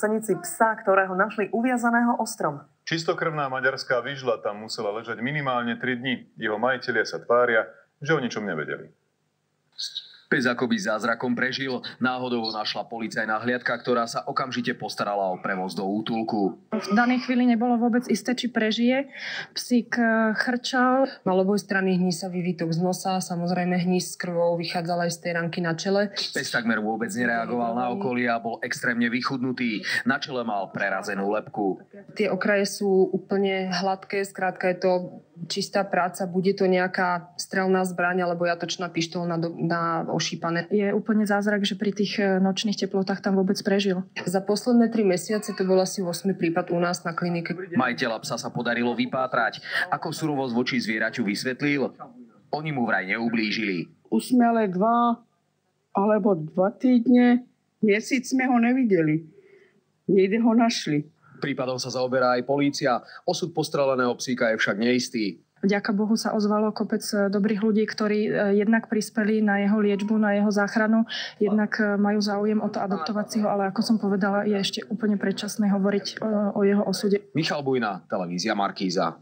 Cenici psa, ktorého našli uviazaného o strom. Čistokrvná maďarská vyžla tam musela ležať minimálne 3 dni. Jeho majitelia sa tvária, že o ničom nevedeli. Pes akoby zázrakom prežil. Náhodou našla policajná hliadka, ktorá sa okamžite postarala o prevoz do útulku. V danej chvíli nebolo vôbec isté, či prežije. Psík chrčal. Mal oboj strany hnísavý výtok z nosa. Samozrejme hníz s krvou vychádzal aj z tej ranky na čele. Pes takmer vôbec nereagoval na okolie a bol extrémne vychudnutý. Na čele mal prerazenú lebku. Tie okraje sú úplne hladké. Skrátka je to čistá práca. Bude to nejaká strelná zbraň alebo jatočná pištoľ na ošípané. Je úplne zázrak, že pri tých nočných teplotách tam vôbec prežil. Za posledné 3 mesiace to bol asi 8. prípad u nás na klinike. Majiteľa psa sa podarilo vypátrať. Ako surovosť voči zvieraťu vysvetlil? Oni mu vraj neublížili. Už sme ale 2 alebo 2 týdne, mesiac sme ho nevideli. Niekde ho našli. Prípadom sa zaoberá aj polícia. Osud postreleného psíka je však neistý. Vďaka Bohu sa ozvalo kopec dobrých ľudí, ktorí jednak prispeli na jeho liečbu, na jeho záchranu, jednak majú záujem o to adoptovať si ho, ale ako som povedala, je ešte úplne predčasné hovoriť o jeho osude. Michal Bujna, televízia Markíza.